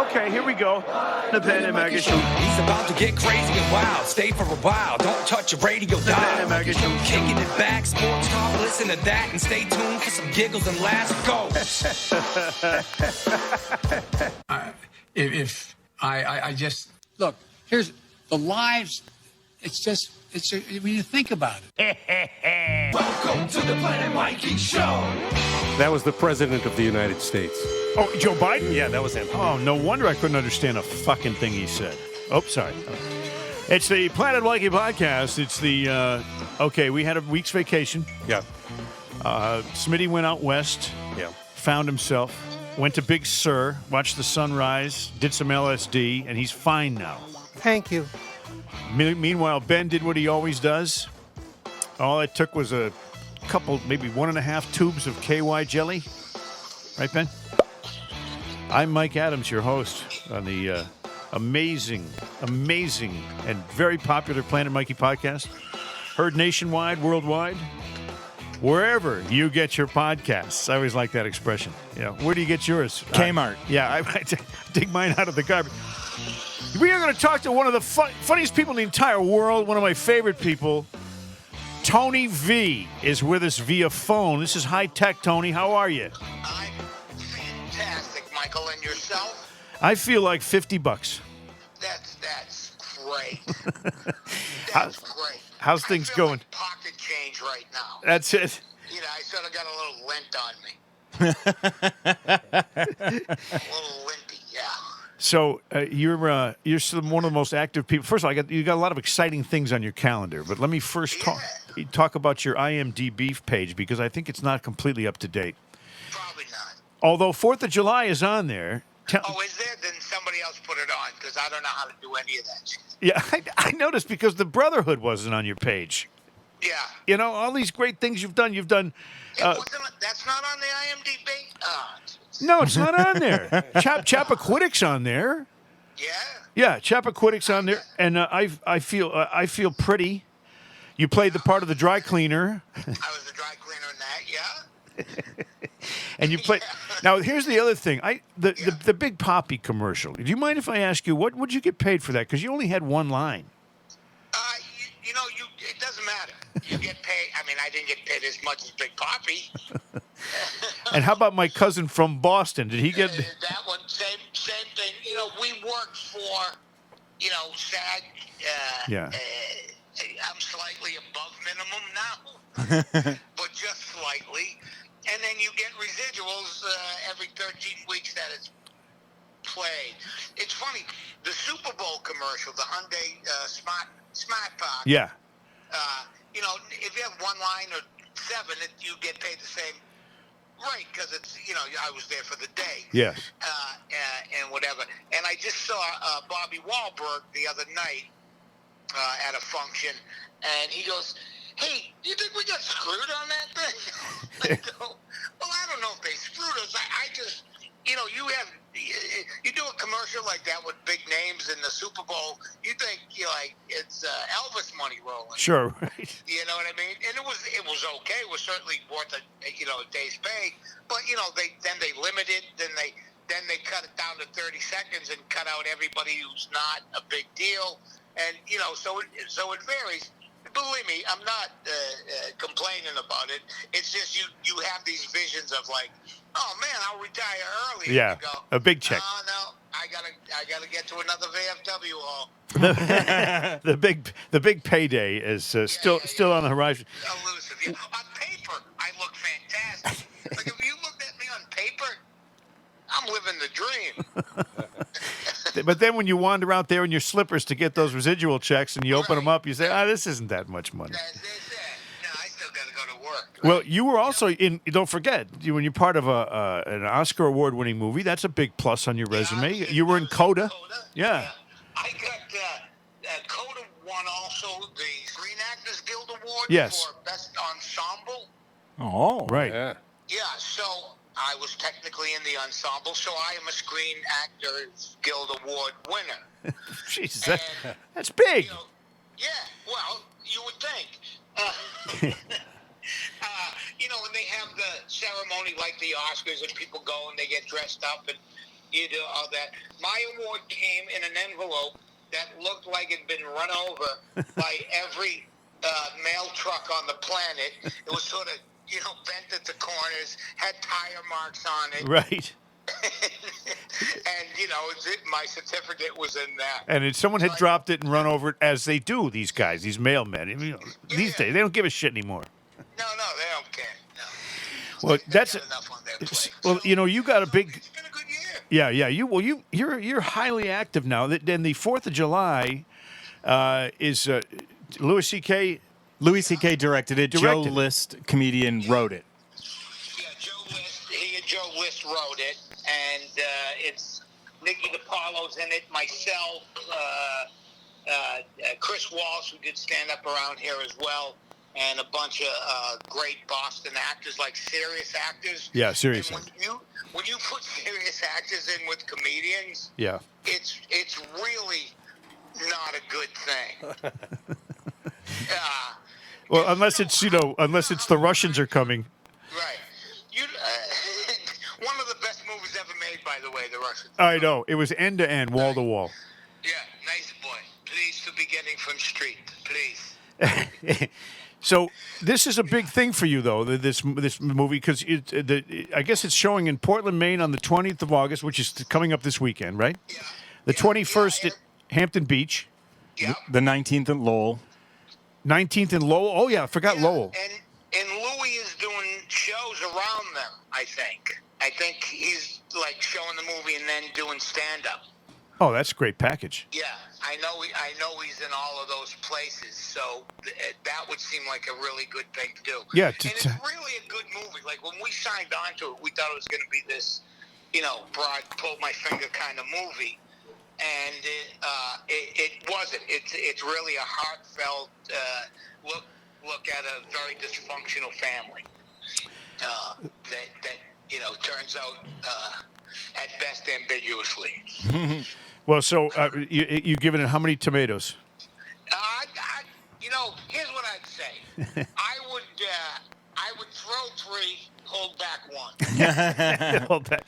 Okay, here we go. The Planet Mikey Show. He's about to get crazy and wild. Stay for a while. Don't touch your radio dial. Planet Mikey Show. Kicking it back, sports talk. Listen to that and stay tuned for some giggles and laughs. Go. I just look. Here's the lives. When you think about it. Welcome to the Planet Mikey Show. That was the President of the United States. Oh, Joe Biden? Yeah, that was him. Oh, no wonder I couldn't understand a fucking thing he said. Oh, sorry. It's the Planet Mikey podcast. It's the, okay, we had a week's vacation. Yeah. Smitty went out west. Yeah. Found himself. Went to Big Sur. Watched the sunrise. Did some LSD. And he's fine now. Thank you. Meanwhile, Ben did what he always does. All it took was a couple, maybe 1.5 tubes of KY jelly. Right, Ben? I'm Mike Adams, your host on the amazing, and very popular Planet Mikey podcast. Heard nationwide, worldwide, wherever you get your podcasts. I always like that expression. Yeah, where do you get yours? Kmart. Yeah, I dig mine out of the garbage. We are going to talk to one of the funniest people in the entire world, one of my favorite people. Tony V is with us via phone. This is high tech, Tony. How are you? I'm fantastic, Michael, and yourself? I feel like $50. That's great. That's great. How's things going? Like pocket change right now. That's it. You know, I sort of got a little lint on me. A little linty, yeah. So you're still one of the most active people. First of all, you got a lot of exciting things on your calendar. But let me first talk about your IMDb page because I think it's not completely up to date. Probably not. Although 4th of July is on there. Oh, is there? Then somebody else put it on because I don't know how to do any of that shit. Yeah, I noticed because the Brotherhood wasn't on your page. Yeah. You know, all these great things you've done. That's not on the IMDb? No, it's not on there. Chappaquiddick's on there. Yeah? Yeah, Chappaquiddick's on there. And I feel pretty. You played the part of the dry cleaner. I was the dry cleaner in that, yeah. And you played. Now, here's the other thing. The Big Poppy commercial. Do you mind if I ask you, what would you get paid for that? Because you only had one line. It doesn't matter. You get paid. I mean, I didn't get paid as much as Big Poppy. And how about my cousin from Boston? Did he get that one? Same thing. You know, we worked for, SAG. Yeah. I'm slightly above minimum now, but just slightly. And then you get residuals every 13 weeks that it's played. It's funny. The Super Bowl commercial, the Hyundai Smart Park. Yeah. If you have one line or 7, you get paid the same rate because it's, I was there for the day. Yes. And whatever. And I just saw Bobby Wahlberg the other night at a function, and he goes, "Hey, do you think we got screwed on that thing?" I go, "Well, I don't know if they screwed us. I just, you do a commercial like that with big names in the Super Bowl, you think it's Elvis money rolling." Sure, right. You know what I mean? And it was okay. It was certainly worth a day's pay. But they limit it. Then they cut it down to 30 seconds and cut out everybody who's not a big deal. And so it varies. Believe me, I'm not complaining about it. It's just you have these visions of like, oh man, I'll retire early. Yeah, and you go, a big check. Oh no, I gotta get to another VFW hall. the big payday is still on the horizon. Elusive. Yeah. On paper, I look fantastic. Like if you looked at me on paper, I'm living the dream. But then when you wander out there in your slippers to get those residual checks and you open them up, you say, this isn't that much money. No, I still got to go to work. Right? Well, you were also don't forget, when you're part of an Oscar award-winning movie, that's a big plus on your resume. You were in Coda. Yeah. I got Coda won also the Screen Actors Guild Award for Best Ensemble. Oh, right. Yeah, so I was technically in the ensemble, so I am a Screen Actors Guild Award winner. Jesus, that's big. Well, you would think. When they have the ceremony like the Oscars and people go and they get dressed up and You do all that. My award came in an envelope that looked like it'd been run over by every mail truck on the planet. It was sort of, bent at the corners, had tire marks on it. Right. And, my certificate was in that. And someone had dropped it and run over it, as they do, these guys, these mailmen. These days, they don't give a shit anymore. No, they don't care. No. Well, They've that's got enough on their plate. well, you got a big. It's been a good year. Yeah. You're highly active now. Then the 4th of July is Louis C.K. Louis C.K. directed it. Joe List, comedian, wrote it. Yeah, Joe List. He and Joe List wrote it, and it's Nicky DiPaolo's in it, myself, Chris Walsh, who did stand up around here as well, and a bunch of great Boston actors, like serious actors. Yeah, serious actors. When you put serious actors in with comedians, yeah, it's really not a good thing. Well, unless it's the Russians are coming. Right. One of the best movies ever made, by the way, The Russians. I know. It was end to end, wall to wall. Yeah, nice boy. Please to beginning from street, please. So this is a big thing for you, though. This movie, because I guess it's showing in Portland, Maine, on the 20th of August, which is coming up this weekend, right? Yeah. The 21st at Hampton Beach. Yeah. The 19th at Lowell. 19th in Lowell. Oh yeah, I forgot Lowell. And Louis is doing shows around them. I think he's like showing the movie and then doing stand up. Oh, that's a great package. Yeah, I know he's in all of those places, so that would seem like a really good thing to do. Yeah, and it's really a good movie. Like when we signed on to it, we thought it was going to be this, broad, pull my finger kind of movie, and it wasn't. It's really a heartfelt look at a very dysfunctional family that turns out at best ambiguously. Well, so you've given it how many tomatoes? Here's what I'd say. I would throw 3, hold back 1. Hold back.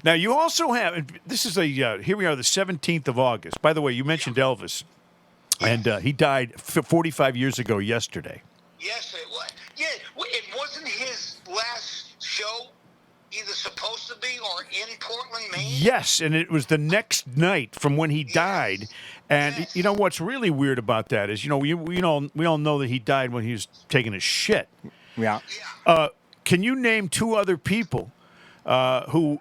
Now you also have. This is here we are, the 17th of August. By the way, you mentioned Elvis, and he died 45 years ago yesterday. Yes, it was. Yeah, it wasn't his last show either supposed to be or in Portland, Maine? Yes, and it was the next night from when he died. And Yes. you know what's really weird about that is, we all know that he died when he was taking a shit. Yeah. Can you name 2 other people who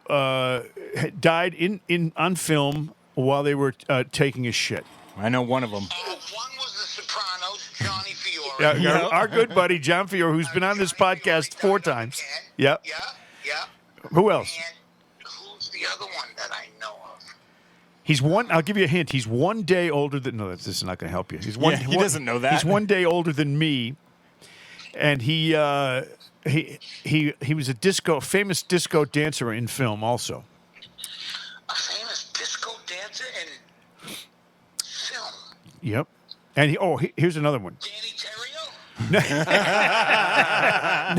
died on film while they were taking a shit? I know one of them. One was The Sopranos, Johnny Fiore. Yeah, our good buddy John Fiore, who's been on this podcast 4 times. Yep. Yeah. Who else? And who's the other one that I know of? He's one. I'll give you a hint. He's 1 day older than. No, this is not going to help you. He's one. He doesn't know that. He's 1 day older than me, and he was a famous disco dancer in film also. A famous disco dancer in film. Yep. And here's another one. Danny Terrio?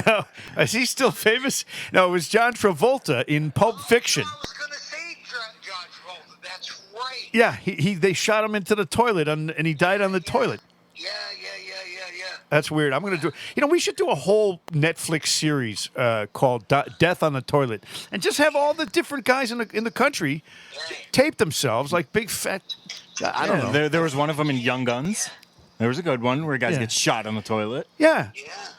No, is he still famous? No, it was John Travolta in Pulp Fiction. I was going to say John Travolta. That's right. Yeah, they shot him into the toilet, and he died on the toilet. Yeah. That's weird. I'm going to do. We should do a whole Netflix series called "Death on the Toilet," and just have all the different guys in the country tape themselves like big fat. I don't know. There was one of them in Young Guns. There was a good one where guys get shot on the toilet. Yeah.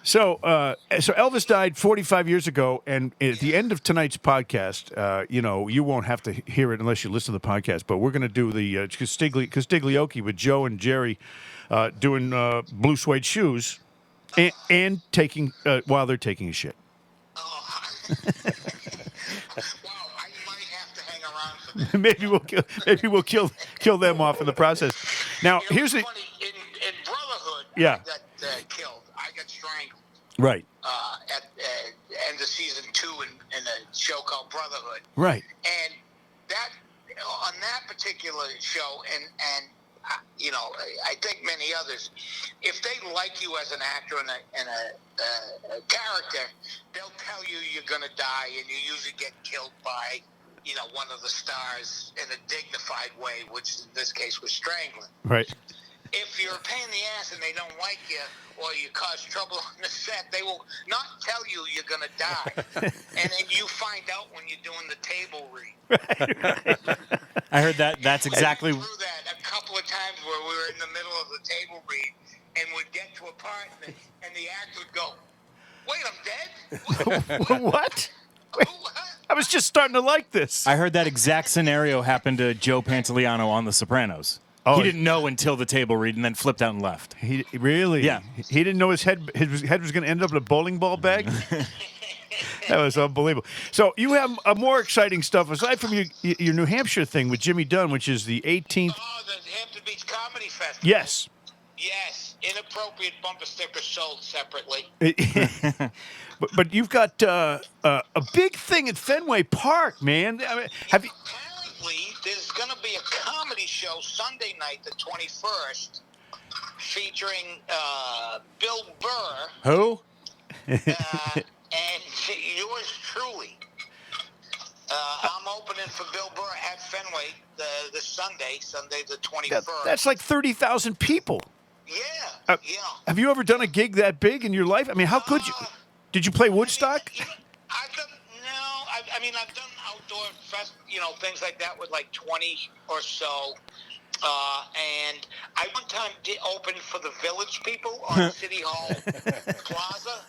So Elvis died 45 years ago, and at the end of tonight's podcast, you won't have to hear it unless you listen to the podcast. But we're going to do the Castiglioke with Joe and Jerry doing blue suede shoes, and taking while they're taking a shit. Oh. Wow, I might have to hang around for that. maybe we'll kill them off in the process. Now here's the. Funny. In Brotherhood, Yeah. I got killed. I got strangled. Right. At end of season 2 in a show called Brotherhood. Right. And that on that particular show, and I think many others, if they like you as an actor and a character, they'll tell you you're going to die, and you usually get killed by one of the stars in a dignified way, which in this case was strangling. Right. If you're a pain in the ass and they don't like you or you cause trouble on the set, they will not tell you you're going to die. And then you find out when you're doing the table read. I heard that. That's exactly. Through that a couple of times where we were in the middle of the table read and would get to a part and the actor would go, "Wait, I'm dead?" What? What? I was just starting to like this. I heard that exact scenario happened to Joe Pantoliano on The Sopranos. Oh, he didn't know until the table read and then flipped out and left. He really? Yeah. He didn't know his head was going to end up in a bowling ball bag. That was unbelievable. So you have more exciting stuff aside from your New Hampshire thing with Jimmy Dunn, which is the 18th. Oh, the Hampton Beach Comedy Festival. Yes. Yes. Inappropriate bumper stickers sold separately. But you've got a big thing at Fenway Park, man. I mean, have you? Apparently, there's going to be a comedy show Sunday night, the 21st, featuring Bill Burr. Who? And yours truly. I'm opening for Bill Burr at Fenway this Sunday the 21st. That's like 30,000 people. Yeah, yeah. Have you ever done a gig that big in your life? I mean, how could you? Did you play Woodstock? I've done I've done outdoor things like that with like 20 or so. And I one time did open for the Village People on City Hall Plaza.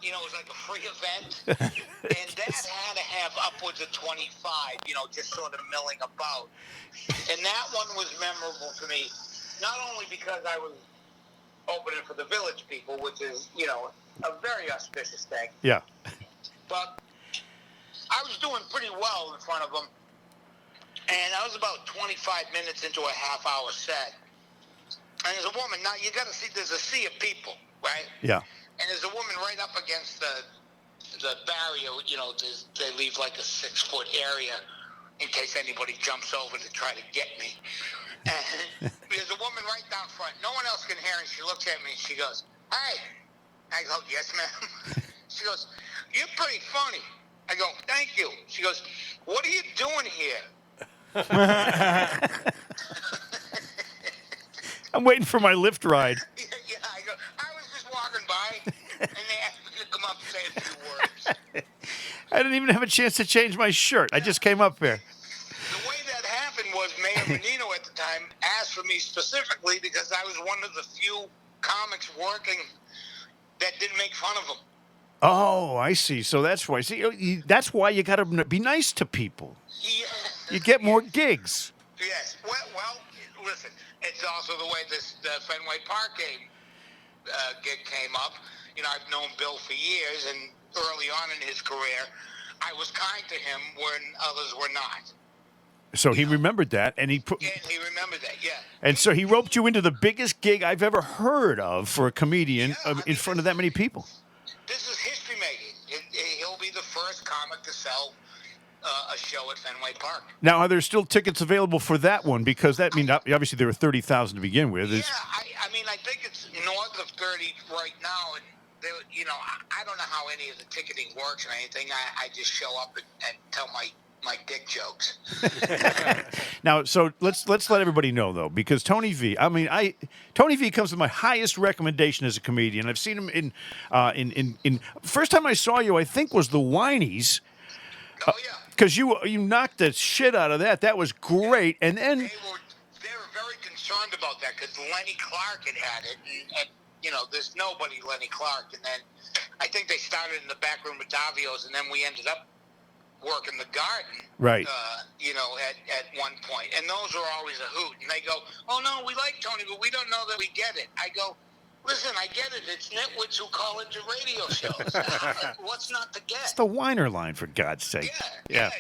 It was like a free event. And that had to have upwards of 25, just sort of milling about. And that one was memorable for me, not only because I was opening for the Village People, which is, a very auspicious thing. Yeah. But I was doing pretty well in front of them. And I was about 25 minutes into a half-hour set. And there's a woman. Now, you got to see, there's a sea of people, right? Yeah. And there's a woman right up against the barrier. They leave like a 6-foot area in case anybody jumps over to try to get me. And there's a woman right down front. No one else can hear, and she looks at me and she goes, "Hey." I go, "Yes, ma'am." She goes, "You're pretty funny." I go, "Thank you." She goes, "What are you doing here?" I'm waiting for my lift ride. Yeah, I go, "I was just walking by, and they asked me to come up and say a few words." I didn't even have a chance to change my shirt. I just came up here. The way that happened was Mayor Menino at the time asked for me specifically because I was one of the few comics working that didn't make fun of him. Oh, I see. So that's why. See, that's why you got to be nice to people. Yeah. You get more gigs. Yes. Well, listen, it's also the way the Fenway Park gig came up. I've known Bill for years, and early on in his career, I was kind to him when others were not. So he remembered that, and he remembered that, yeah. And so he roped you into the biggest gig I've ever heard of for a comedian in front of that many people. This is history making. He'll be the first comic to sell a show at Fenway Park. Now, are there still tickets available for that one? Because that obviously there were 30,000 to begin with. Yeah, I think it's north of 30 right now, and I don't know how any of the ticketing works or anything. I just show up and tell my dick jokes. Now, so let's let everybody know though, because Tony V. Tony V. comes with my highest recommendation as a comedian. I've seen him in first time I saw you, I think, was the Whinies. Oh yeah. Because you knocked the shit out of that. That was great. And then they were very concerned about that because Lenny Clark had it, and there's nobody Lenny Clark. And then I think they started in the back room with Davio's, and then we ended up working the garden, right? At one point, and those are always a hoot. And they go, "Oh no, we like Tony, but we don't know that we get it." I go, "Listen, I get it. It's nitwits who call it your radio shows. What's not to get?" It's the Weiner line, for God's sake. Yeah.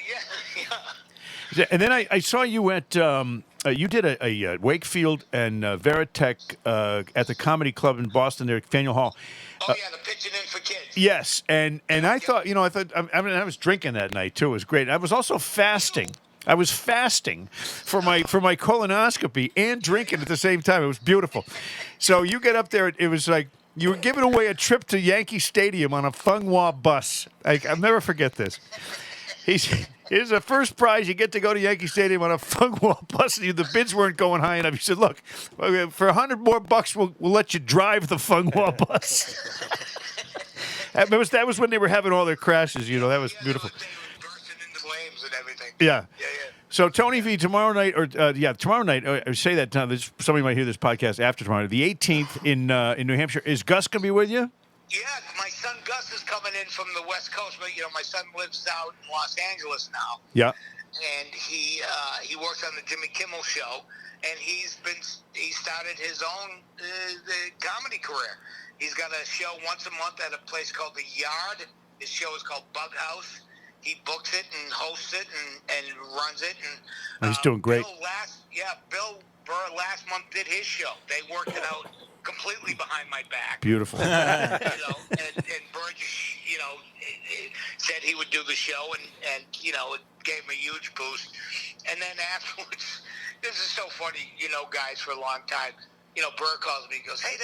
And then I saw you at you did a Wakefield and Veritech at the Comedy Club in Boston there at Faneuil Hall. Oh yeah, the pitching in for kids. Yes, and I thought I was drinking that night too. It was great. I was also fasting. I was fasting for my colonoscopy and drinking at the same time. It was beautiful. So you get up there. It was like you were giving away a trip to Yankee Stadium on a Fung Wah bus. I'll never forget this. Here's the first prize. You get to go to Yankee Stadium on a Fungwall bus. And the bids weren't going high enough. He said, look, for $100 more, we'll let you drive the Fungwall bus. That was when they were having all their crashes. That was beautiful. They were bursting into flames and everything. Yeah. Yeah. So Tony V, tomorrow night, tomorrow night. Say that time. Somebody might hear this podcast after tomorrow. The 18th in New Hampshire. Is Gus gonna be with you? Yeah, my son Gus is coming in from the West Coast, but my son lives out in Los Angeles now. Yeah. And he works on the Jimmy Kimmel Show, and he started his own comedy career. He's got a show once a month at a place called The Yard. His show is called Bug House. He books it and hosts it and runs it. And He's doing great. Bill Burr last month did his show. They worked it out completely behind my back. Beautiful. And Burr just, said he would do the show, and it gave him a huge boost. And then afterwards, this is so funny, guys, for a long time. Burr calls me. He goes, "Hey,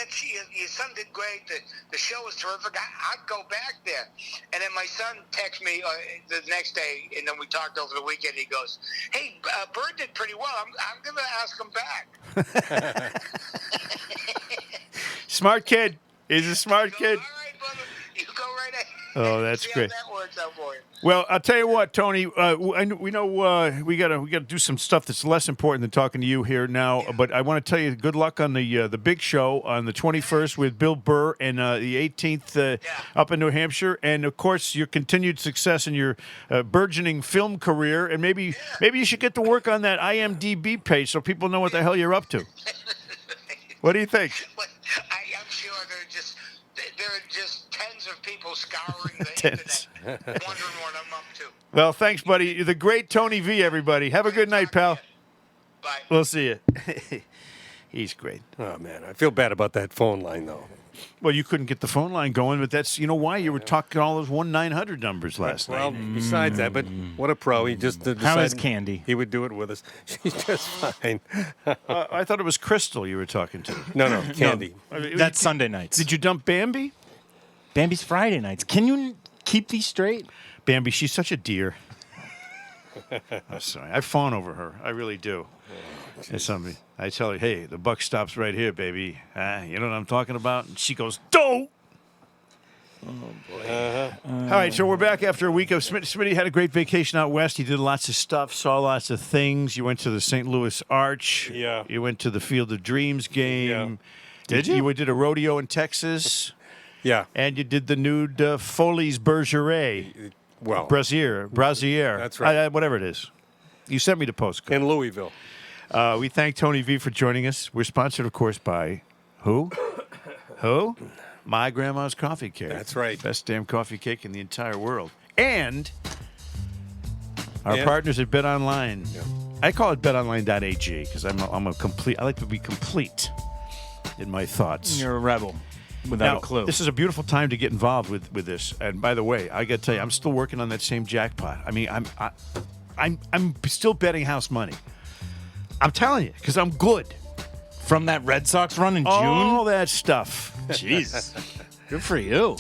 your son did great. The show was terrific. I'd go back there." And then my son texts me the next day, and then we talked over the weekend. He goes, "Hey, Burr did pretty well. I'm going to ask him back." Smart kid. He's a smart kid. All right, brother. You go right ahead. Oh, that's See great. how that works out for you. Well, I'll tell you what, Tony. We know we gotta do some stuff that's less important than talking to you here now. Yeah. But I want to tell you, good luck on the big show on the 21st with Bill Burr, and the 18th up in New Hampshire, and of course your continued success in your burgeoning film career. And maybe you should get to work on that IMDb page so people know what the hell you're up to. What do you think? I'm sure there are just tens of people scouring the internet, wondering what I'm up to. Well, thanks, buddy. You're the great Tony V, everybody. Have a good night, pal. Bye. We'll see you. He's great. Oh, man. I feel bad about that phone line, though. Well, you couldn't get the phone line going, but that's, why? You were talking all those 1-900 numbers last night. Well, besides that, but what a pro. He just decided How is Candy? He would do it with us. She's just fine. I thought it was Crystal you were talking to. No, Candy. That's Sunday nights. Did you dump Bambi? Bambi's Friday nights. Can you keep these straight? Bambi, she's such a dear. I'm sorry. I fawn over her. I really do. I tell her, hey, the buck stops right here, baby. You know what I'm talking about? And she goes, don't. Oh, boy. All right, so we're back after a week of Smitty had a great vacation out west. He did lots of stuff, saw lots of things. You went to the St. Louis Arch. Yeah. You went to the Field of Dreams game. Yeah. Did you? You did a rodeo in Texas. Yeah. And you did the nude Foley's Bergeret. Well. Brazier. That's right. Whatever it is. You sent me the postcard. In Louisville. We thank Tony V for joining us. We're sponsored, of course, by who? Who? My Grandma's Coffee Cake. That's right. Best damn coffee cake in the entire world. And our partners at BetOnline. Yeah. I call it BetOnline.ag because I'm a complete. I like to be complete in my thoughts. You're a rebel without a clue. This is a beautiful time to get involved with this. And by the way, I got to tell you, I'm still working on that same jackpot. I mean, I'm still betting house money. I'm telling you, because I'm good. From that Red Sox run in June? All that stuff. Jeez. Good for you.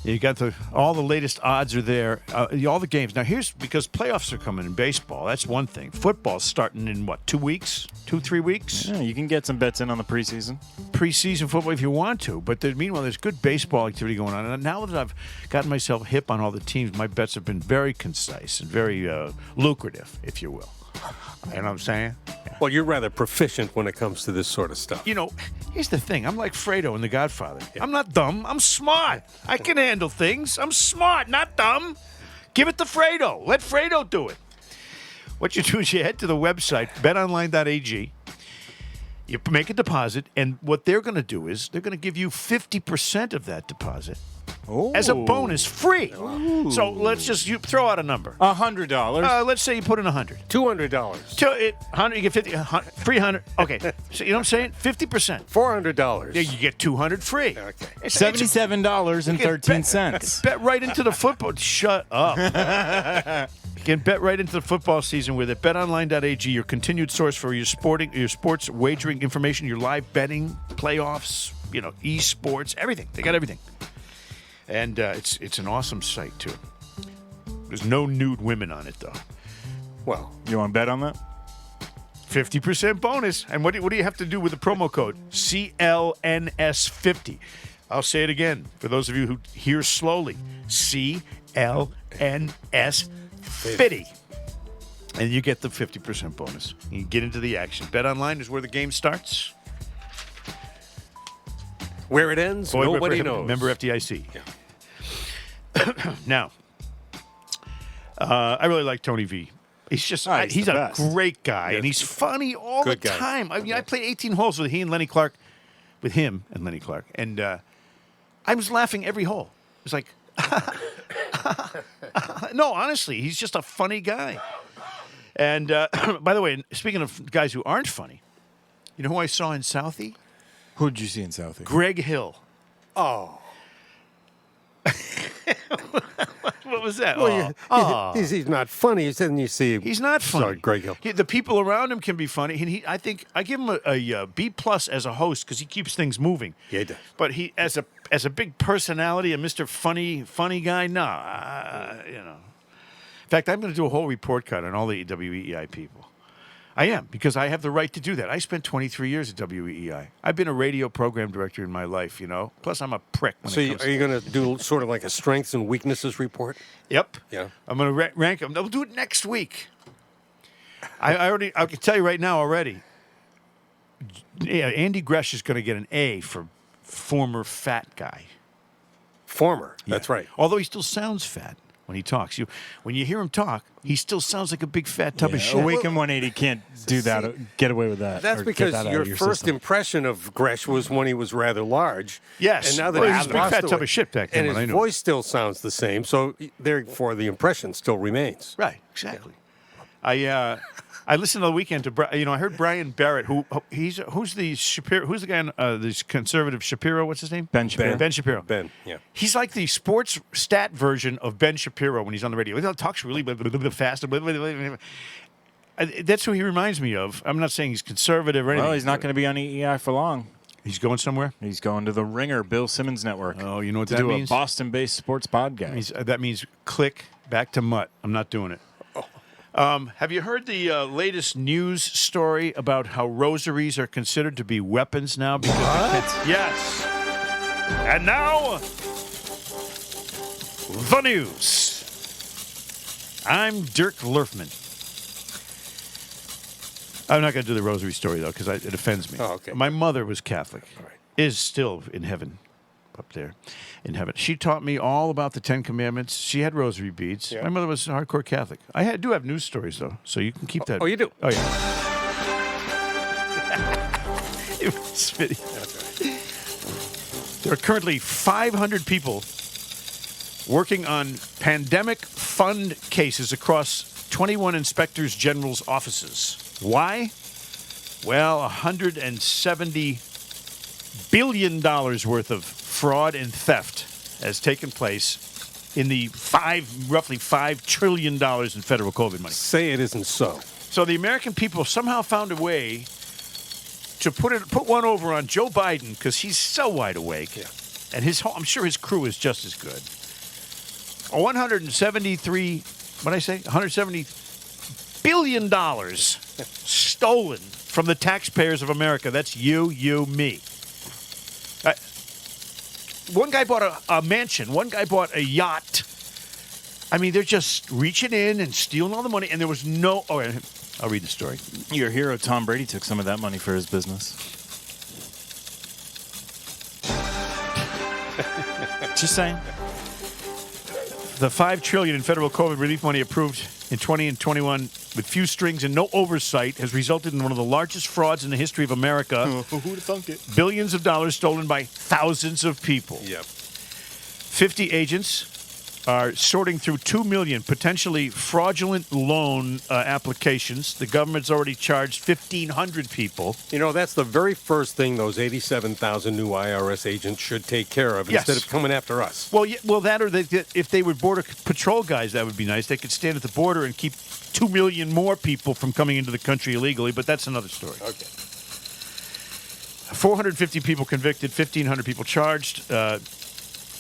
You got all the latest odds are there. All the games. Now, because playoffs are coming in baseball. That's one thing. Football's starting in, 2 weeks? 2-3 weeks? Yeah, you can get some bets in on the preseason. Preseason football if you want to. But meanwhile, there's good baseball activity going on. And now that I've gotten myself hip on all the teams, my bets have been very concise and very lucrative, if you will. You know what I'm saying? Well, you're rather proficient when it comes to this sort of stuff. Here's the thing. I'm like Fredo in The Godfather. Yeah. I'm not dumb. I'm smart. I can handle things. I'm smart, not dumb. Give it to Fredo. Let Fredo do it. What you do is you head to the website, betonline.ag. You make a deposit, and what they're going to do is they're going to give you 50% of that deposit as a bonus, free. Ooh. So let's just throw out a number. $100. Let's say you put in $100. $200. $100, you get 50, $300. Okay, so you know what I'm saying? 50%. $400. Yeah, you get $200 free. Okay. $77.13. Bet right into the football. Shut up. You can bet right into the football season with it. BetOnline.ag, your continued source for your sports wagering information, your live betting, playoffs, esports, everything. They got everything. And it's an awesome site, too. There's no nude women on it, though. Well, You want to bet on that? 50% bonus. And what do you have to do with the promo code? CLNS50. I'll say it again for those of you who hear slowly. CLNS50. And you get the 50% bonus. You get into the action. BetOnline is where the game starts. where it ends, nobody knows. Member FDIC. Yeah. Now, I really like Tony V. He's just he's a best. great guy, and he's funny all Good the guy. time. I mean, I played 18 holes with him and Lenny Clark, and I was laughing every hole. It was like, no, honestly, he's just a funny guy. And by the way, speaking of guys who aren't funny, you know who I saw in Southie? Who did you see in Southie? Greg Hill. Oh. What was that? Well, he's not funny. Then you see. He's not funny. Sorry, Greg Hill. The people around him can be funny. And I think I give him a B+ as a host because he keeps things moving. Yeah, he does. But he, as a big personality, a Mr. Funny guy, you know. In fact, I'm going to do a whole report card on all the WEEI people. I am, because I have the right to do that. I spent 23 years at WEEI. I've been a radio program director in my life, you know. Plus, I'm a prick. So are you going to do sort of like a strengths and weaknesses report? Yep. Yeah. I'm going to rank them. I'll do it next week. I can tell you right now already. Yeah, Andy Gresh is going to get an A for former fat guy. Former. That's right. Although he still sounds fat when he talks. When you hear him talk, he still sounds like a big fat tub of shit. A Week in 180 can't do that. Get away with that. That's or because get that out your of first system. impression of Gresh was when he was rather large. Yes. And now that Well, he's he's a big lost fat the tub weight, of shit back then and when I his knew him. voice still sounds the same, so therefore the impression still remains. Right, exactly. I listened to the weekend to I heard Brian Barrett, who's the guy on the conservative Shapiro? What's his name? Ben Shapiro. Ben Shapiro. Ben, yeah. He's like the sports stat version of Ben Shapiro when he's on the radio. He talks really fast. That's who he reminds me of. I'm not saying he's conservative or anything. Well, he's not going to be on EEI for long. He's going somewhere? He's going to the Ringer, Bill Simmons Network. Oh, you know what to that do means? a Boston-based sports podcast. That means click back to mutt. I'm not doing it. Have you heard the latest news story about how rosaries are considered to be weapons now? Because yes. And now, the news. I'm Dirk Lerfman. I'm not going to do the rosary story, though, because it offends me. Oh, okay. My mother was Catholic, right. Is still in heaven, up there in heaven. She taught me all about the Ten Commandments. She had rosary beads. Yeah. My mother was a hardcore Catholic. I do have news stories, though, so you can keep that. Oh, you do? Oh, yeah. It was video. There are currently 500 people working on pandemic fund cases across 21 inspectors general's offices. Why? Well, $170 billion worth of fraud and theft has taken place in the roughly $5 trillion in federal COVID money. Say it isn't so. So the American people somehow found a way to put one over on Joe Biden because he's so wide awake, and I'm sure his crew is just as good. $170 billion stolen from the taxpayers of America. That's you, me. One guy bought a mansion. One guy bought a yacht. I mean, they're just reaching in and stealing all the money, and there was no... Oh, I'll read the story. Your hero, Tom Brady, took some of that money for his business. Just saying. The $5 trillion in federal COVID relief money approved in 20 and 21 with few strings and no oversight has resulted in one of the largest frauds in the history of America. Who'd have thunk it? Billions of dollars stolen by thousands of people. Yep. 50 agents are sorting through 2 million potentially fraudulent loan applications. The government's already charged 1,500 people. You know, that's the very first thing those 87,000 new IRS agents should take care of instead of coming after us. Well, if they were Border Patrol guys, that would be nice. They could stand at the border and keep 2 million more people from coming into the country illegally, but that's another story. Okay. 450 people convicted, 1,500 people charged.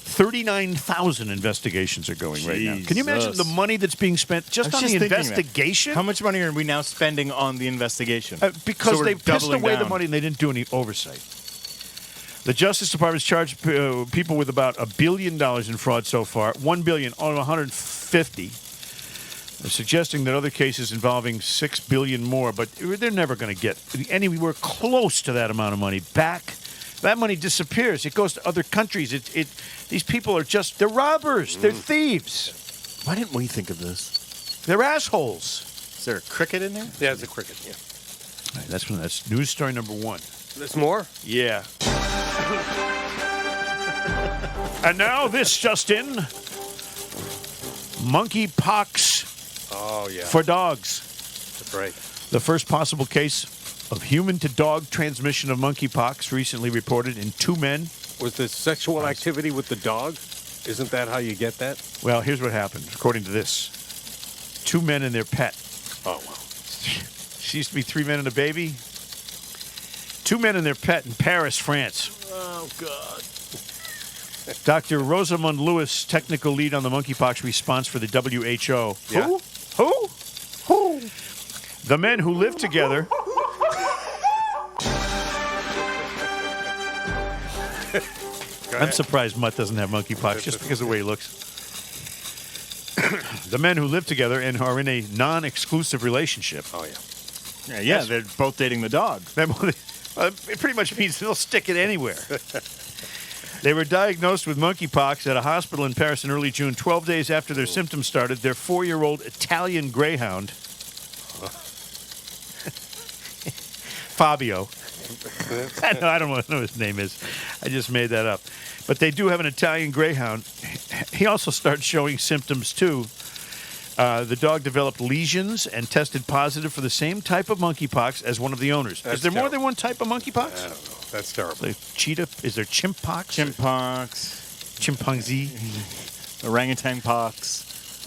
39,000 investigations are going right now. Can you imagine Jesus. the money that's being spent just on the thinking that. investigation? How much money are we now spending on the investigation? Because So they we're pissed doubling away the down. money and they didn't do any oversight. The Justice Department's charged people with about $1 billion in fraud so far. $1 billion on 150. They're suggesting that other cases involving $6 billion more, but they're never going to get anywhere close to that amount of money back. That money disappears. It goes to other countries. These people are they're robbers. They're thieves. Why didn't we think of this? They're assholes. Is there a cricket in there? Yeah, it's a cricket. Yeah. All right, that's news story number one. There's more? Yeah. And now this just in. Monkeypox Oh, yeah. for dogs. That's right. The first possible case of human-to-dog transmission of monkeypox recently reported in 2 men. Was this sexual activity with the dog? Isn't that how you get that? Well, here's what happened, according to this. 2 men and their pet. Oh, wow. She used to be 3 men and a baby. 2 men and their pet in Paris, France. Oh, God. Dr. Rosamund Lewis, technical lead on the monkeypox response for the WHO. Yeah. Who? The men who live together. I'm surprised Mutt doesn't have monkeypox just because of the way he looks. The men who live together and are in a non-exclusive relationship. Oh, yeah. Yeah, they're both dating the dog. It pretty much means they'll stick it anywhere. They were diagnosed with monkeypox at a hospital in Paris in early June. 12 days after their symptoms started, their 4-year-old Italian greyhound, Fabio, I don't know what his name is. I just made that up. But they do have an Italian greyhound. He also started showing symptoms, too. The dog developed lesions and tested positive for the same type of monkeypox as one of the owners. That's Is there more terrible. than one type of monkeypox? I don't know. That's terrible. The cheetah? Is there chimppox? Chimpox, Chimpanzee? orangutan pox,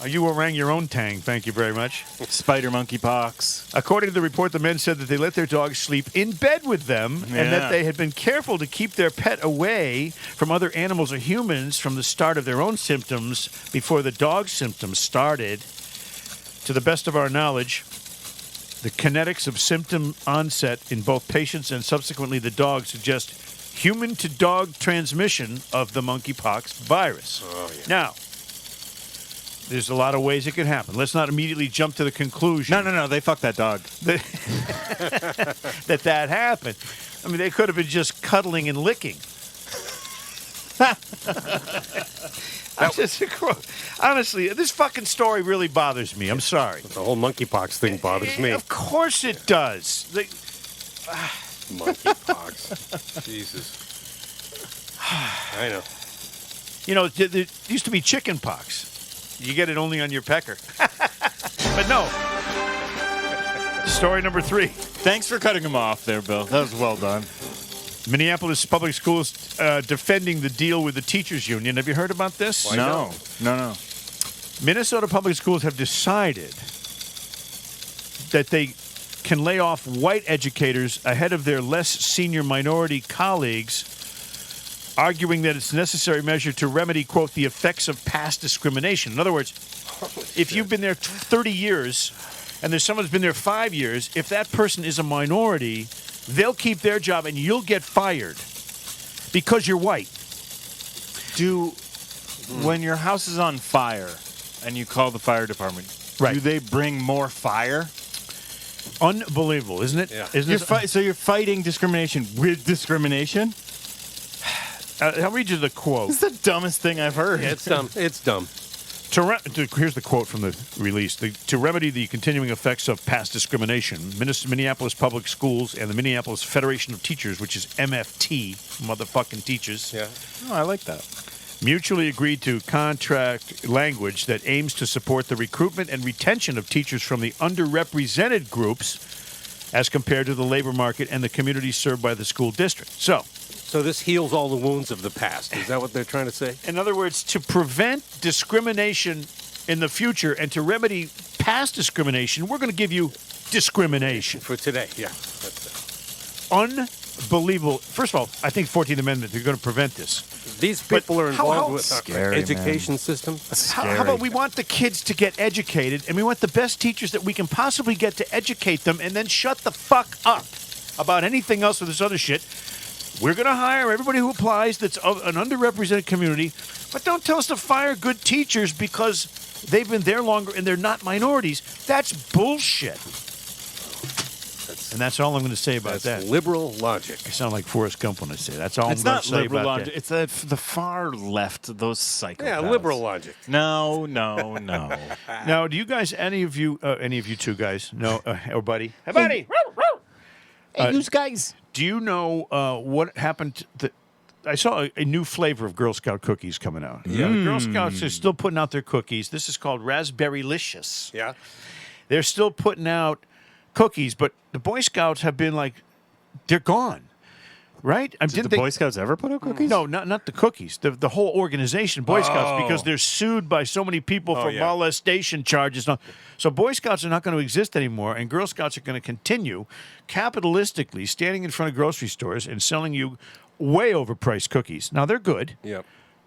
You orang your own tang. Thank you very much. spider monkey pox. According to the report, the men said that they let their dogs sleep in bed with them and Yeah. that they had been careful to keep their pet away from other animals or humans from the start of their own symptoms before the dog's symptoms started. To the best of our knowledge, the kinetics of symptom onset in both patients and subsequently the dog suggest human-to-dog transmission of the monkeypox virus. Oh, yeah. Now, there's a lot of ways it could happen. Let's not immediately jump to the conclusion No, they fucked that dog. that happened. I mean, they could have been just cuddling and licking. Honestly, this fucking story really bothers me. I'm sorry. The whole monkeypox thing bothers me. Of course it does. Monkeypox. Jesus. I know. You know, there used to be chicken pox. You get it only on your pecker. But no. Story number 3. Thanks for cutting him off there, Bill. That was well done. Minneapolis Public Schools defending the deal with the teachers union. Have you heard about this? No. Minnesota Public Schools have decided that they can lay off white educators ahead of their less senior minority colleagues, arguing that it's a necessary measure to remedy, quote, the effects of past discrimination. In other words, if you've been there 30 years and there's someone who's been there 5 years, if that person is a minority, they'll keep their job and you'll get fired because you're white. When your house is on fire and you call the fire department, Right. do they bring more fire? Unbelievable, isn't it? Yeah. Isn't it? So you're fighting discrimination with discrimination? I'll read you the quote. It's the dumbest thing I've heard. It's dumb. It's dumb. Here's the quote from the release. To remedy the continuing effects of past discrimination, Minneapolis Public Schools and the Minneapolis Federation of Teachers, which is MFT, motherfucking teachers, Yeah. Oh, I like that. mutually agreed to contract language that aims to support the recruitment and retention of teachers from the underrepresented groups as compared to the labor market and the communities served by the school district. So this heals all the wounds of the past. Is that what they're trying to say? in other words, to prevent discrimination in the future and to remedy past discrimination, we're going to give you discrimination. For today, yeah. That's it. unbelievable. First of all, I think 14th Amendment, they're going to prevent this. These people are how- involved with Scary, our man. education system. How about we want the kids to get educated, and we want the best teachers that we can possibly get to educate them, and then shut the fuck up about anything else with this other shit. We're going to hire everybody who applies that's of an underrepresented community, but don't tell us to fire good teachers because they've been there longer and they're not minorities. That's bullshit. And that's all I'm going to say about That's that. liberal logic. I sound like Forrest Gump when I say that. That's all It's I'm going not to say liberal about logic. that. It's the far left, those psychopaths. Yeah, liberal logic. No. Now, do you guys, any of you two guys, know, or buddy? Hey, buddy! Hey, you guys. Do you know what happened? I saw a new flavor of Girl Scout cookies coming out. Yeah, the Girl Scouts are still putting out their cookies. This is called Raspberry-licious. Yeah. They're still putting out cookies, but the Boy Scouts have been like, they're gone, right? Did the Boy Scouts ever put out cookies? No, not the cookies. The whole organization, Boy Scouts, because they're sued by so many people for molestation charges. So Boy Scouts are not going to exist anymore, and Girl Scouts are going to continue capitalistically standing in front of grocery stores and selling you way overpriced cookies. Now, they're good, Yep.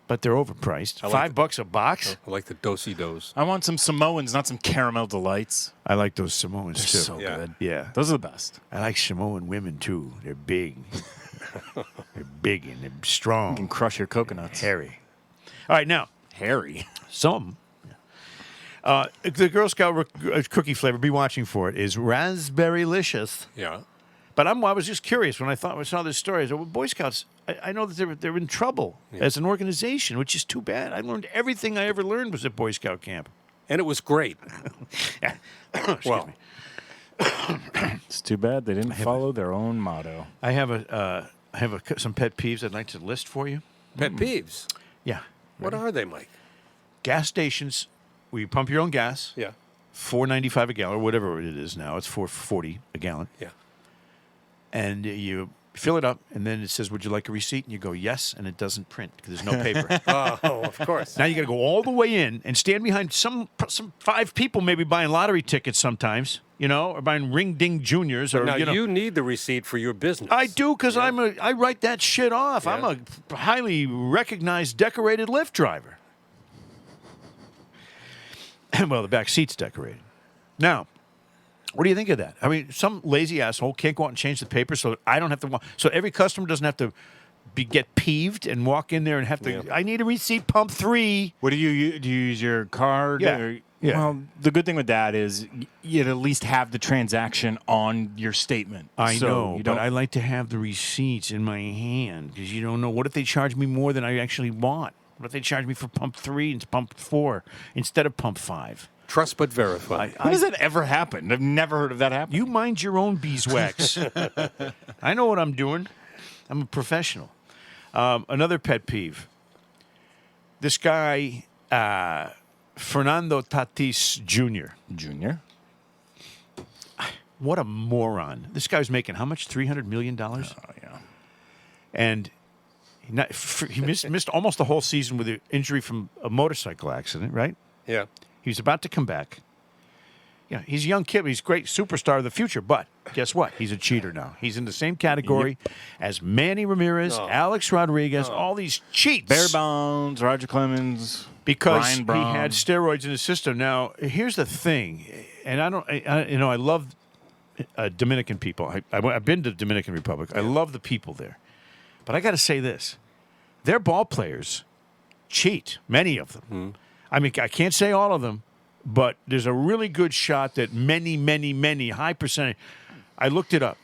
but they're overpriced. $5 a box. I like the do-si-dos. I want some Samoans, not some caramel delights. I like those Samoans, too. So Yeah. good. Yeah. Those are the best. I like Samoan women, too. They're big. They're big and they're strong. You can crush your coconuts. Hairy. All right, now, Hairy. some. The Girl Scout cookie flavor, be watching for it, is Raspberry-licious. Yeah. But I was just curious when I saw this story. I said, well, Boy Scouts, I know that they're in trouble as an organization, which is too bad. I learned everything I ever learned was at Boy Scout camp. And it was great. Excuse me. It's too bad they didn't follow their own motto. I have some pet peeves I'd like to list for you. Pet peeves. Yeah. What are they, Mike? Gas stations where you pump your own gas, Yeah. $4.95 a gallon, or whatever it is now. It's $4.40 a gallon. Yeah. And you fill it up, and then it says, would you like a receipt? And you go, yes, and it doesn't print because there's no paper. Oh, of course. Now you got to go all the way in and stand behind some 5 people maybe buying lottery tickets sometimes, or buying Ring Ding Juniors. Or, Now, you need the receipt for your business. I do because I write that shit off. Yeah. I'm a highly recognized decorated Lyft driver. Well, the back seat's decorated. Now, what do you think of that? I mean, some lazy asshole can't go out and change the paper, so I don't have to. So every customer doesn't have to get peeved and walk in there and have to. Yeah. I need a receipt, pump 3. What do you use your card? Yeah. Or- Yeah. Well, the good thing with that is you'd at least have the transaction on your statement. I So know, you but don't. I like to have the receipts in my hand because you don't know. What if they charge me more than I actually want? What if they charge me for pump 3 and pump 4 instead of pump 5? Trust but verify. When does that ever happen? I've never heard of that happen. You mind your own beeswax. I know what I'm doing. I'm a professional. Another pet peeve. This guy, Fernando Tatis Jr. Junior. What a moron. This guy was making how much? $300 million? Oh, yeah. And he missed almost the whole season with an injury from a motorcycle accident, right? Yeah. He was about to come back. Yeah, he's a young kid. He's a great superstar of the future. But guess what? He's a cheater now. He's in the same category as Manny Ramirez, Alex Rodriguez, all these cheats. Bare Bones, Roger Clemens, Because Brian he Brown. had steroids in his system. Now, here's the thing, and I love Dominican people. I've been to the Dominican Republic. I love the people there. But I got to say this. Their ball players cheat, many of them. I mean, I can't say all of them, but there's a really good shot that many, high percentage. I looked it up.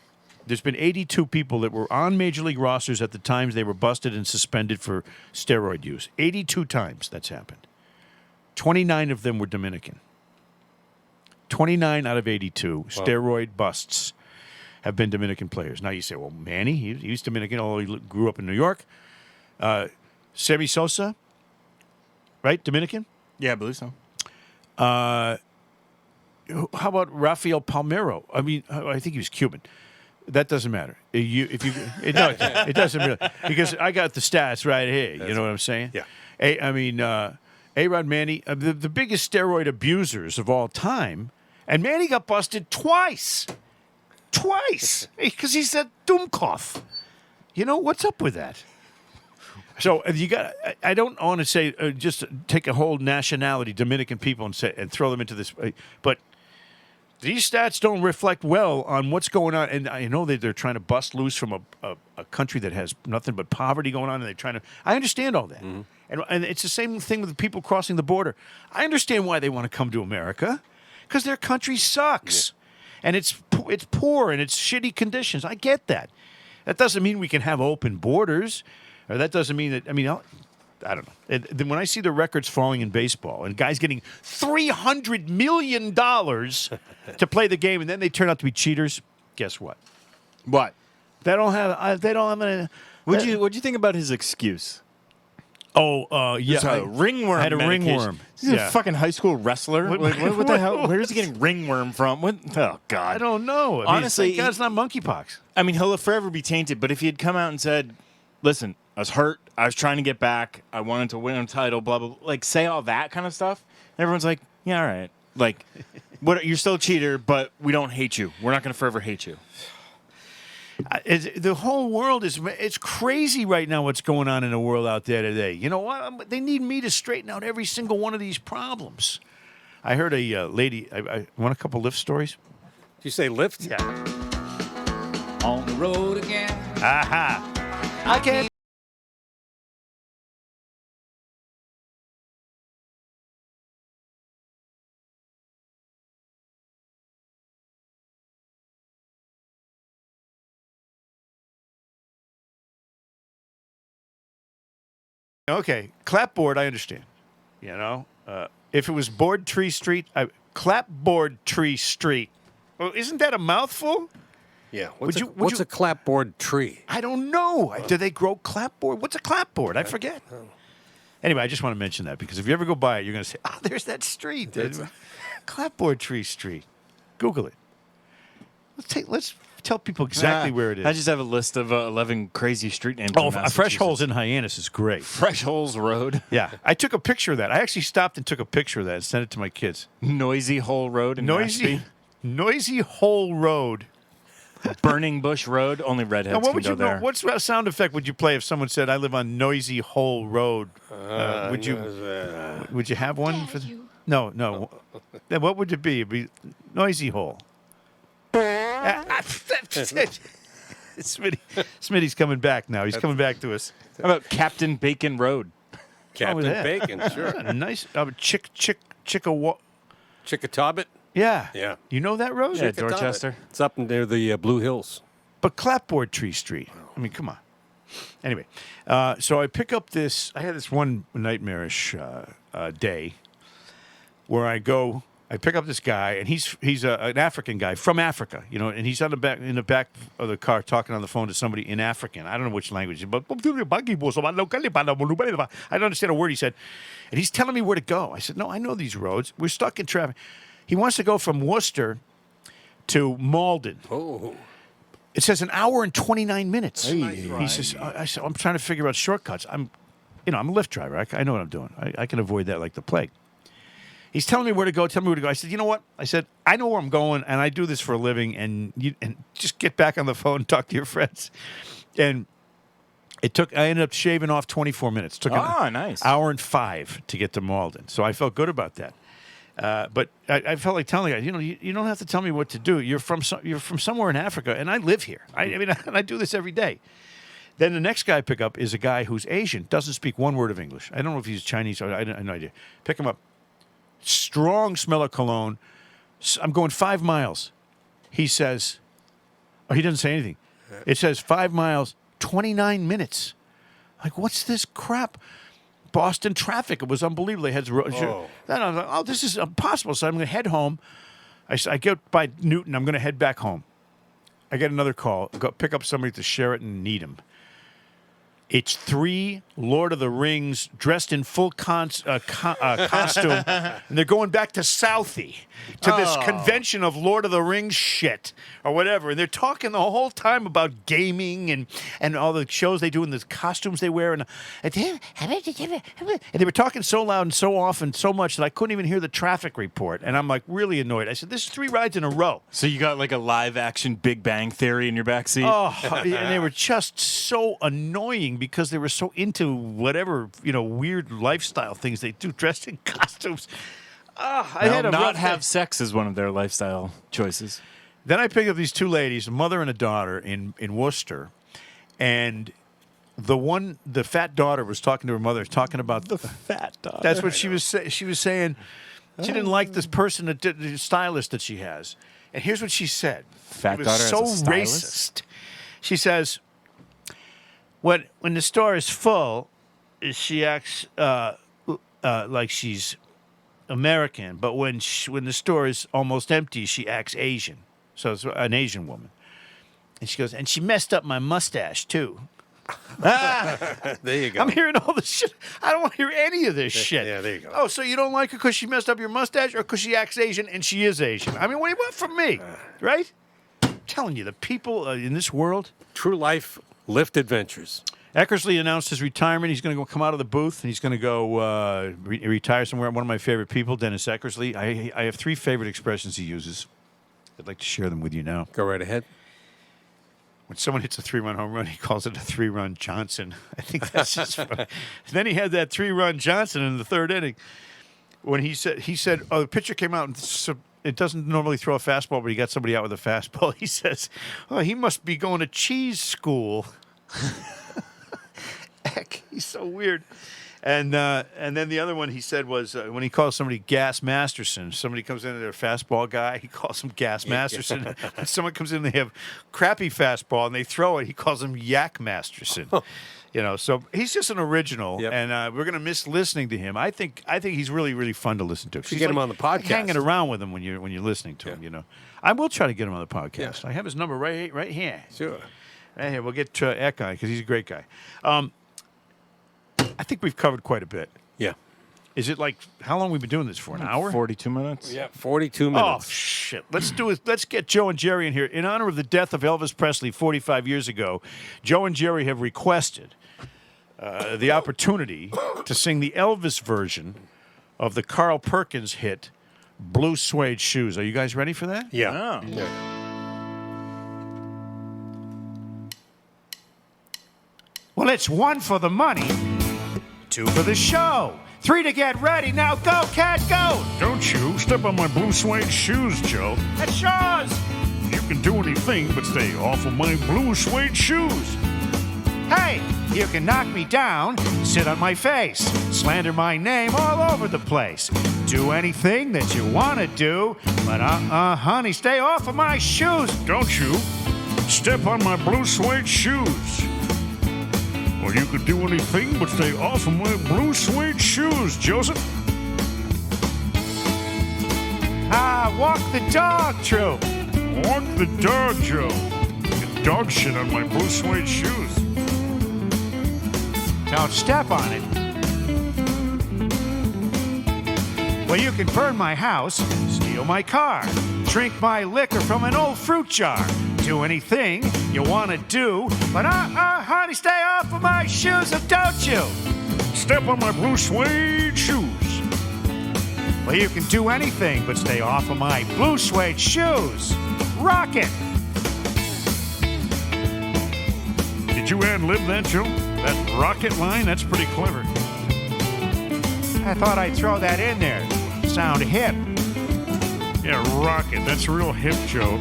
There's been 82 people that were on Major League rosters at the times they were busted and suspended for steroid use. 82 times that's happened. 29 of them were Dominican. 29 out of 82 steroid busts have been Dominican players. Now you say, well, Manny, he's Dominican, although he grew up in New York. Sammy Sosa, right? Dominican? Yeah, I believe so. How about Rafael Palmeiro? I mean, I think he was Cuban. That doesn't matter. It doesn't really, because I got the stats right here. You know what I'm saying? Yeah. A-Rod, Manny, the biggest steroid abusers of all time, and Manny got busted twice, because he said Dumkov. You know, what's up with that? So you got. I don't want to say just take a whole nationality, Dominican people, and throw them into this. But these stats don't reflect well on what's going on. And I know that they're trying to bust loose from a country that has nothing but poverty going on, and they're trying to. I understand all that, and it's the same thing with the people crossing the border. I understand why they want to come to America, because their country sucks, and it's poor and it's shitty conditions. I get that. That doesn't mean we can have open borders. Or that doesn't mean that, I don't know. When I see the records falling in baseball and guys getting $300 million to play the game and then they turn out to be cheaters, guess what? What? They don't have a... What'd you think about his excuse? Yeah. Just a ringworm. I had a medication. ringworm. He's a fucking high school wrestler. What the hell? Where is he getting ringworm from? Oh, God. I don't know. Honestly, thank God it's not monkeypox. I mean, he'll forever be tainted, but if he had come out and said, listen, I was hurt. I was trying to get back. I wanted to win a title, blah, blah, blah. Like, say all that kind of stuff. And everyone's like, yeah, all right. Like, you're still a cheater, but we don't hate you. We're not going to forever hate you. The whole world it's crazy right now what's going on in the world out there today. You know what? They need me to straighten out every single one of these problems. I heard a lady, I want a couple Lyft stories? Did you say lift? Yeah. On the road again. Aha. I can't. Okay, clapboard, I understand. You know, if it was Board Tree Street, Clapboard Tree Street. Well, isn't that a mouthful? Yeah. What's a clapboard tree? I don't know. Do they grow clapboard? What's a clapboard? I forget. Anyway, I just want to mention that because if you ever go by it, you're going to say, "Oh, there's that street, Clapboard Tree Street." Google it. Let's tell people exactly where it is. I just have a list of 11 crazy street names. Oh, Fresh Holes in Hyannis is great. Fresh Holes Road. Yeah, I took a picture of that. I actually stopped and took a picture of that and sent it to my kids. Noisy Hole Road in Mashpee. Noisy Hole Road. Burning Bush Road. Only redheads can go there. What sound effect would you play if someone said, "I live on Noisy Hole Road"? Would you have one for? No. Then what would it be? It'd be Noisy Hole. Smitty's coming back now. He's coming back to us. How about Captain Bacon Road? Captain Bacon, sure. Nice. Chickatobit? Yeah. You know that road? Yeah, Dorchester. It's up near the Blue Hills. But Clapboard Tree Street. I mean, come on. Anyway, so I pick up this. I had this one nightmarish day where I pick up this guy, and he's an African guy from Africa, you know, and he's in the back of the car talking on the phone to somebody in African. I don't know which language, but I don't understand a word he said. And he's telling me where to go. I said, "No, I know these roads. We're stuck in traffic." He wants to go from Worcester to Malden. Oh. It says an hour and 29 minutes. He says, "I'm trying to figure out shortcuts. I'm a Lyft driver. I know what I'm doing. I can avoid that like the plague." He's telling me where to go. I said, "You know what?" I said, "I know where I'm going, and I do this for a living. And just get back on the phone and talk to your friends." And I ended up shaving off 24 minutes. Took an nice. hour and 5 to get to Malden. So I felt good about that. But I felt like telling the guy, you don't have to tell me what to do. You're from somewhere in Africa, and I live here. I do this every day. Then the next guy I pick up is a guy who's Asian, doesn't speak one word of English. I don't know if he's Chinese. I have no idea. Pick him up. Strong smell of cologne. I'm going 5 miles. He says, he doesn't say anything. It says 5 miles, 29 minutes. Like, what's this crap? Boston traffic. It was unbelievable. They had Then I was like, "Oh, this is impossible." So I'm going to head home. I get by Newton. I'm going to head back home. I get another call. Go pick up somebody to Sheraton Needham. It's 3 Lord of the Rings dressed in full costume, and they're going back to Southie to this convention of Lord of the Rings shit or whatever. And they're talking the whole time about gaming and all the shows they do and the costumes they wear. And they were talking so loud and so often, so much that I couldn't even hear the traffic report. And I'm like really annoyed. I said, "This is 3 rides in a row." So you got like a live action Big Bang Theory in your backseat? Oh, and they were just so annoying because they were so into whatever, weird lifestyle things they do, dressed in costumes. I had a not rough have day. sex is one of their lifestyle choices. Then I picked up these 2 ladies, a mother and a daughter in Worcester, and the fat daughter was talking to her mother, talking about the Fat dog. That's what she was saying. She was saying she didn't like this person, the stylist that she has. And here's what she said. Fat it was daughter so has a stylist? racist. She says, when the store is full, she acts like she's American, but when the store is almost empty, she acts Asian. So it's an Asian woman. And she goes, and she messed up my mustache, too. There you go. I'm hearing all this shit. I don't want to hear any of this shit. Yeah, there you go. Oh, so you don't like her because she messed up your mustache or because she acts Asian and she is Asian? I mean, what do you want from me? Right? I'm telling you, the people in this world. True life lift adventures. Eckersley announced his retirement. He's going to go come out of the booth and he's going to go retire somewhere. One of my favorite people, Dennis Eckersley. I have 3 favorite expressions he uses. I'd like to share them with you now. Go right ahead. When someone hits a 3-run home run, he calls it a 3-run Johnson. I think that's just funny. Then he had that 3-run Johnson in the 3rd inning. When he said, oh, the pitcher came out and it doesn't normally throw a fastball, but he got somebody out with a fastball. He says, oh, he must be going to cheese school. Heck, he's so weird. And then the other one he said was when he calls somebody Gas Masterson. Somebody comes in and they're a fastball guy, he calls them Gas Masterson. When someone comes in and they have crappy fastball and they throw it, he calls them Yak Masterson. So he's just an original, Yep. and we're gonna miss listening to him. I think he's really, really fun to listen to. You get him on the podcast. hanging around with him when you're listening to him. I will try to get him on the podcast. Yeah. I have his number right here. Sure. Right here. We'll get Eck guy because he's a great guy. I think we've covered quite a bit. Yeah. Is it like how long we've been doing this for? An hour? 42 minutes? Yeah, 42 Oh minutes. shit! Let's do it. Let's get Joe and Jerry in here in honor of the death of Elvis Presley 45 years ago. Joe and Jerry have requested the opportunity to sing the Elvis version of the Carl Perkins hit "Blue Suede Shoes." Are you guys ready for that? Yeah. Oh. Yeah. Well, it's 1 for the money, 2 for the show, 3 to get ready. Now go, cat, go! Don't you step on my blue suede shoes, Joe. That's yours. You can do anything but stay off of my blue suede shoes. Hey, you can knock me down, sit on my face, slander my name all over the place. Do anything that you want to do, but honey, stay off of my shoes. Don't you step on my blue suede shoes. Well, you could do anything but stay off of my blue suede shoes, Joseph. Walk the dog, True. Walk the dog, Joe. Get dog shit on my blue suede shoes. Don't step on it. Well, you can burn my house, steal my car, drink my liquor from an old fruit jar. Do anything you want to do, but honey, stay off of my shoes, don't you? Step on my blue suede shoes. Well, you can do anything but stay off of my blue suede shoes. Rock it. Did you ad-lib that, Joe? That rocket line? That's pretty clever. I thought I'd throw that in there. Sound hip. Yeah, rocket. That's real hip, Joe.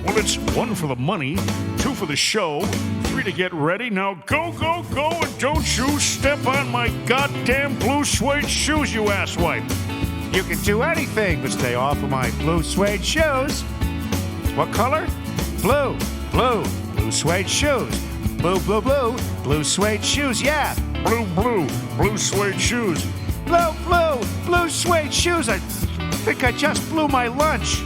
Well, it's 1 for the money, 2 for the show, 3 to get ready. Now go, go, go, and don't you step on my goddamn blue suede shoes, you asswipe. You can do anything but stay off of my blue suede shoes. What color? Blue, blue, blue suede shoes. Blue, blue, blue, blue suede shoes, yeah. Blue, blue, blue suede shoes. Blue, blue, blue suede shoes. I think I just blew my lunch.